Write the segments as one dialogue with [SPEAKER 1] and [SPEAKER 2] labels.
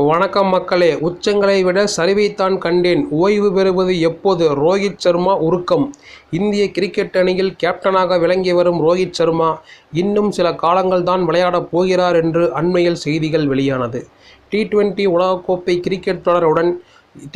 [SPEAKER 1] வணக்கம் மக்களே. உச்சங்களை விட சரிவைத்தான் கண்டேன். ஓய்வு பெறுவது எப்போது? ரோஹித் சர்மா உருக்கம். இந்திய கிரிக்கெட் அணியில் கேப்டனாக விளங்கி வரும் ரோஹித் சர்மா இன்னும் சில காலங்கள் தான் விளையாடப் போகிறார் என்று அண்மையில் செய்திகள் வெளியானது. T20 உலகக்கோப்பை கிரிக்கெட் தொடருடன்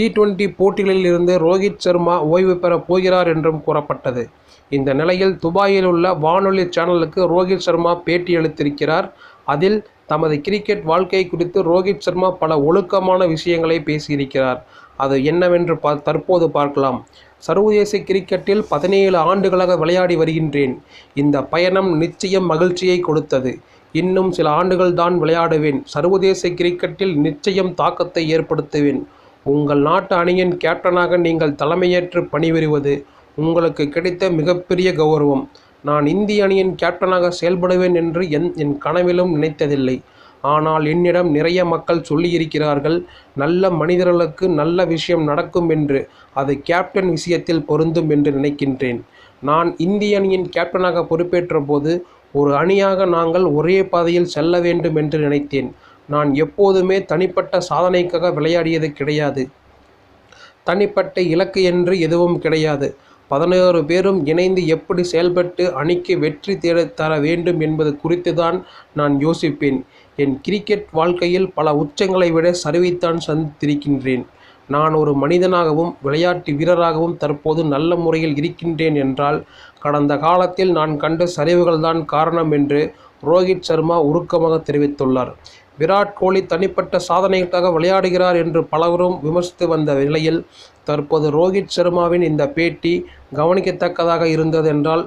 [SPEAKER 1] T20 போட்டிகளில் இருந்து ரோஹித் சர்மா ஓய்வு பெறப் போகிறார் என்றும் கூறப்பட்டது. இந்த நிலையில் துபாயில் உள்ள வானொலி சேனலுக்கு ரோஹித் சர்மா பேட்டியளித்திருக்கிறார். அதில் தமது கிரிக்கெட் வாழ்க்கை குறித்து ரோஹித் சர்மா பல ஒழுக்கமான விஷயங்களை பேசியிருக்கிறார். அது என்னவென்று தற்போது பார்க்கலாம். சர்வதேச கிரிக்கெட்டில் 17 ஆண்டுகளாக விளையாடி வருகின்றேன். இந்த பயணம் நிச்சயம் மகிழ்ச்சியை கொடுத்தது. இன்னும் சில ஆண்டுகள் தான் விளையாடுவேன். சர்வதேச கிரிக்கெட்டில் நிச்சயம் தாக்கத்தை ஏற்படுத்துவேன். உங்கள் நாட்டு அணியின் கேப்டனாக நீங்கள் தலைமையேற்று பணிபுரிவது உங்களுக்கு கிடைத்த மிகப்பெரிய கௌரவம். நான் இந்திய அணியின் கேப்டனாக செயல்படுவேன் என்று என் கனவிலும் நினைத்ததில்லை. ஆனால் என்னிடம் நிறைய மக்கள் சொல்லியிருக்கிறார்கள், நல்ல மனிதர்களுக்கு நல்ல விஷயம் நடக்கும் என்று. அது கேப்டன் விஷயத்தில் பொருந்தும் என்று நினைக்கின்றேன். நான் இந்திய அணியின் கேப்டனாக பொறுப்பேற்ற போது ஒரு அணியாக நாங்கள் ஒரே பாதையில் செல்ல வேண்டும் என்று நினைத்தேன். நான் எப்போதுமே தனிப்பட்ட சாதனைக்காக விளையாடியது கிடையாது. தனிப்பட்ட இலக்கு என்று எதுவும் கிடையாது. 11 பேரும் இணைந்து எப்படி செயல்பட்டு அணிக்கு வெற்றி தர வேண்டும் என்பது குறித்து தான் நான் யோசிப்பேன். என் கிரிக்கெட் வாழ்க்கையில் பல உச்சங்களை விட சரிவைத்தான் சந்தித்திருக்கின்றேன். நான் ஒரு மனிதனாகவும் விளையாட்டு வீரராகவும் தற்போது நல்ல முறையில் இருக்கின்றேன் என்றால் கடந்த காலத்தில் நான் கண்ட சரிவுகள்தான் காரணம் என்று ரோஹித் சர்மா உருக்கமாக தெரிவித்துள்ளார். விராட் கோலி தனிப்பட்ட சாதனைகளுக்காக விளையாடுகிறார் என்று பலரும் விமர்சித்து வந்த நிலையில் தற்போது ரோஹித் சர்மாவின் இந்த பேட்டி கவனிக்கத்தக்கதாக இருந்தது என்றால்